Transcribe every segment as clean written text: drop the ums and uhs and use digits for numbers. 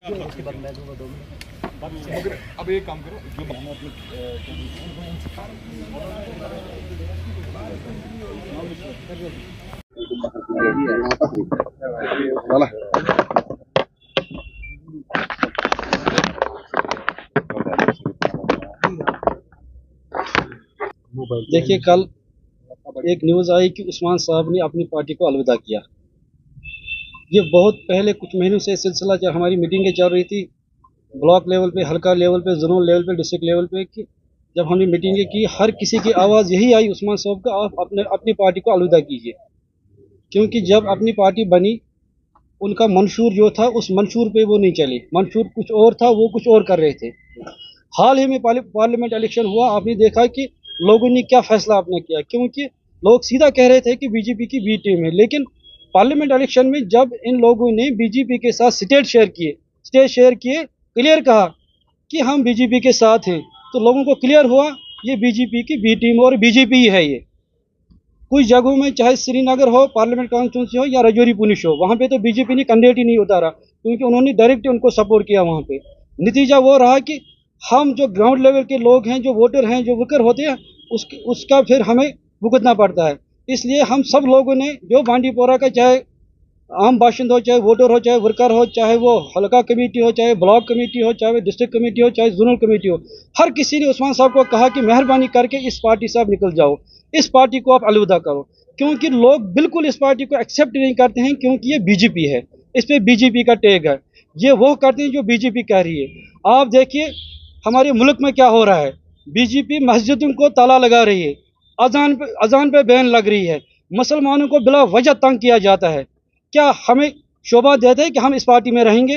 उसके बाद मैं दूंगा 2 मिनट। मगर अब एक काम करो जो हम अपने देखिए, कल एक न्यूज़ आई कि उस्मान साहब ने अपनी पार्टी को अलविदा किया। ये बहुत पहले कुछ महीनों से सिलसिला जब हमारी मीटिंगें चल रही थी ब्लॉक लेवल पे, हल्का लेवल पे, जोनल लेवल पे, डिस्ट्रिक्ट लेवल पे, कि जब हमने मीटिंगें की हर किसी की आवाज़ यही आई उस्मान साहब का, आप अपनी पार्टी को अलविदा कीजिए। क्योंकि जब अपनी पार्टी बनी उनका मंशूर जो था उस मंशूर पे वो नहीं चले, मंशूर कुछ और था, वो कुछ और कर रहे थे। हाल ही में पार्लियामेंट इलेक्शन हुआ, आपने देखा कि लोगों ने क्या फैसला आपने किया, क्योंकि लोग सीधा कह रहे थे कि बीजेपी की बी टीम है। लेकिन पार्लियामेंट इलेक्शन में जब इन लोगों ने बीजेपी के साथ स्टेज शेयर किए, क्लियर कहा कि हम बीजेपी के साथ हैं, तो लोगों को क्लियर हुआ ये बीजेपी की बी टीम और बीजेपी ही है। ये कुछ जगहों में चाहे श्रीनगर हो, पार्लियामेंट कॉन्स्टिट्यूंसी हो या रजौरी पुलिस हो, वहाँ पे तो बीजेपी ने कैंडिडेट ही नहीं उतारा, क्योंकि उन्होंने डायरेक्ट उनको सपोर्ट किया। वहाँ पे नतीजा वो रहा कि हम जो ग्राउंड लेवल के लोग हैं, जो वोटर हैं, जो वर्कर होते हैं, उसका फिर हमें भुगतना पड़ता है। इसलिए हम सब लोगों ने, जो बांडीपोरा का चाहे आम बाशिंदा हो, चाहे वोटर हो, चाहे वर्कर हो, चाहे वो हल्का कमेटी हो, चाहे ब्लॉक कमेटी हो, चाहे डिस्ट्रिक्ट कमेटी हो, चाहे जोनल कमेटी हो, हर किसी ने उस्मान साहब को कहा कि मेहरबानी करके इस पार्टी से आप निकल जाओ, इस पार्टी को आप अलविदा करो। क्योंकि लोग बिल्कुल इस पार्टी को एक्सेप्ट नहीं करते हैं, क्योंकि ये बीजेपी है, इस पर बीजेपी का टैग है। ये वो करते हैं जो बीजेपी कह रही है। आप देखिए हमारे मुल्क में क्या हो रहा है, बीजेपी मस्जिदों को ताला लगा रही है, अजान पे बैन लग रही है, मुसलमानों को बिला वजह तंग किया जाता है। क्या हमें शोभा देता है कि हम इस पार्टी में रहेंगे?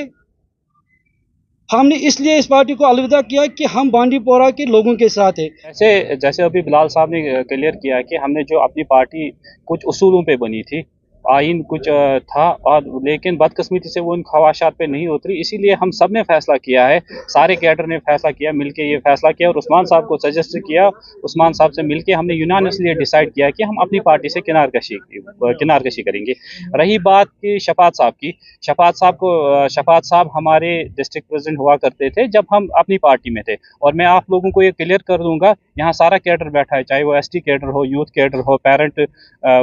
हमने इसलिए इस पार्टी को अलविदा किया कि हम बांडीपोरा के लोगों के साथ हैं। जैसे अभी बिलाल साहब ने क्लियर किया कि हमने जो अपनी पार्टी कुछ उसूलों पे बनी थी, आइन कुछ था, और लेकिन बदकिस्मती से वो उन ख्वाहिशात पे नहीं उतरी। इसीलिए हम सब ने फैसला किया है, सारे कैडर ने फैसला किया, मिलके ये फैसला किया और उस्मान साहब को सजेस्ट किया। उस्मान साहब से मिलके हमने यूनानिमसली डिसाइड किया कि हम अपनी पार्टी से किनारकशी करेंगे। रही बात की शफात साहब की, शफात साहब हमारे डिस्ट्रिक्ट प्रेसिडेंट हुआ करते थे जब हम अपनी पार्टी में थे। और मैं आप लोगों को ये क्लियर कर दूंगा, यहाँ सारा कैडर बैठा है, चाहे वो ST कैडर हो, यूथ कैडर हो, पेरेंट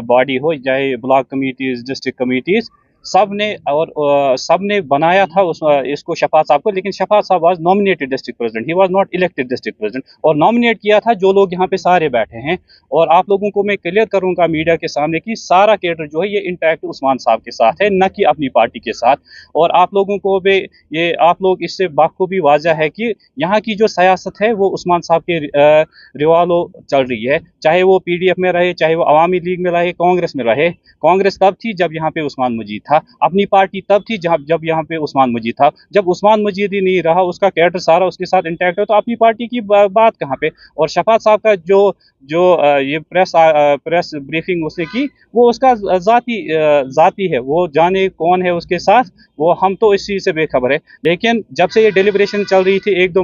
बॉडी हो, चाहे ब्लॉक कमेटीज, डिस्ट्रिक्ट कमेटीज, सब ने बनाया था इसको शफात साहब को। लेकिन शफात साहब was nominated district president, he was not elected district president. और नॉमिनेट किया था जो लोग यहाँ पे सारे बैठे हैं। और आप लोगों को मैं क्लियर करूंगा मीडिया के सामने कि सारा कैडर जो है ये इंटैक्ट उस्मान साहब के साथ है, न कि अपनी पार्टी के साथ। और आप लोगों को भी ये, आप लोग इससे बाखूबी वाज़ह है कि यहाँ की जो सियासत है वो उस्मान साहब के रिवालो चल रही है, चाहे वो PDF में रहे, चाहे वो अवामी लीग में रहे, कांग्रेस में रहे। कांग्रेस तब थी जब यहाँ पे उस्मान मजीद था, अपनी पार्टी तब थी जब यहाँ पे उस्मान मजीद था। जब उस्मान मजीद ही नहीं रहा, उसका कैडर सारा उसके साथ इंटैक्ट है, तो अपनी पार्टी की बात कहाँ पे। और शफात साहब का जो ये प्रेस ब्रीफिंग उसने की, वो उसका जाती है, वो जाने कौन है उसके साथ, वो हम तो इस चीज़ से बेखबर है। लेकिन जब से ये डेलिब्रेशन चल रही थी, एक दो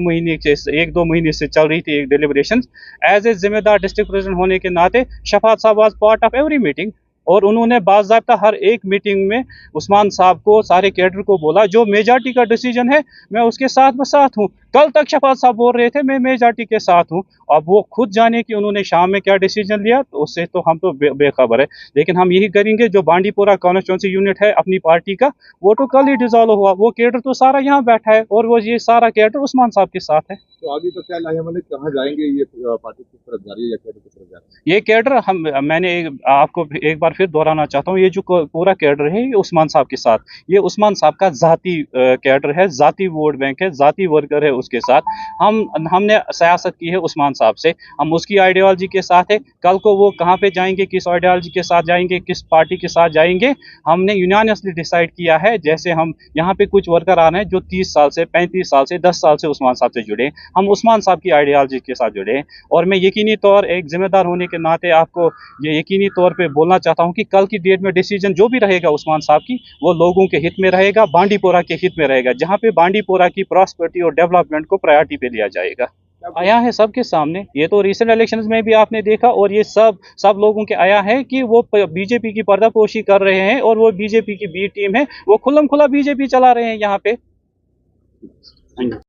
महीने से चल रही थी एक डेलिब्रेशन, एज ए जिम्मेदार डिस्ट्रिक्ट प्रेसिडेंट होने के नाते शफात साहब was part of every meeting. और उन्होंने बाज़ाब्ता हर एक मीटिंग में उस्मान साहब को, सारे कैडर को बोला जो मेजॉरिटी का डिसीजन है मैं उसके साथ हूँ। कल तक शफात साहब बोल रहे थे मैं मेजॉरिटी के साथ हूँ। अब वो खुद जाने कि उन्होंने शाम में क्या डिसीजन लिया, तो उससे तो हम तो बेखबर है। लेकिन हम यही करेंगे, जो बांडीपोरा कॉन्स्टिट्यूंसी यूनिट है अपनी पार्टी का, वो तो कल ही डिसॉल्व हुआ, वो कैडर तो सारा यहाँ बैठा है और वो ये सारा कैडर उस्मान साहब के साथ है। तो आगे तो क्या लाएंगे, कहाँ जाएंगे, ये पार्टी किस तरफ जा रही है या कैडर किस तरफ जा रहा है? ये कैडर मैंने आपको एक बार फिर दोहराना चाहता हूँ, ये जो पूरा कैडर है ये उस्मान साहब के साथ, ये उस्मान साहब का जाती कैडर है, जाती वोट बैंक है, जाती वर्कर है उसके साथ। हमने सियासत की है उस्मान साहब से, हम उसकी आइडियोलॉजी के साथ है। कल को वो कहाँ पे जाएंगे, किस आइडियोलॉजी के साथ जाएंगे, किस पार्टी के साथ जाएंगे, हमने यूनानिमसली डिसाइड किया है। जैसे हम यहाँ पे कुछ वर्कर आ रहे हैं जो 30 साल से, 35 साल से, 10 साल से उस्मान साहब से जुड़े, हम उस्मान साहब की आइडियोलॉजी के साथ जुड़े। और मैं यकीनी तौर, एक जिम्मेदार होने के नाते आपको ये यकीनी तौर पे बोलना चाहता हूँ कि कल की डेट में डिसीजन जो भी रहेगा उस्मान साहब की, वो लोगों के हित में रहेगा, बांडीपोरा के हित में रहेगा, जहाँ पे बांडीपोरा की प्रॉस्पेरिटी और डेवलपमेंट को प्रायोरिटी पे लिया जाएगा। आया है सबके सामने, ये तो रिसेंट इलेक्शंस में भी आपने देखा, और ये सब लोगों के आया है कि वो बीजेपी की पर्दापोशी कर रहे हैं और वो बीजेपी की बी टीम है, वो खुल्लम खुला बीजेपी चला रहे हैं यहाँ पे। Thank you.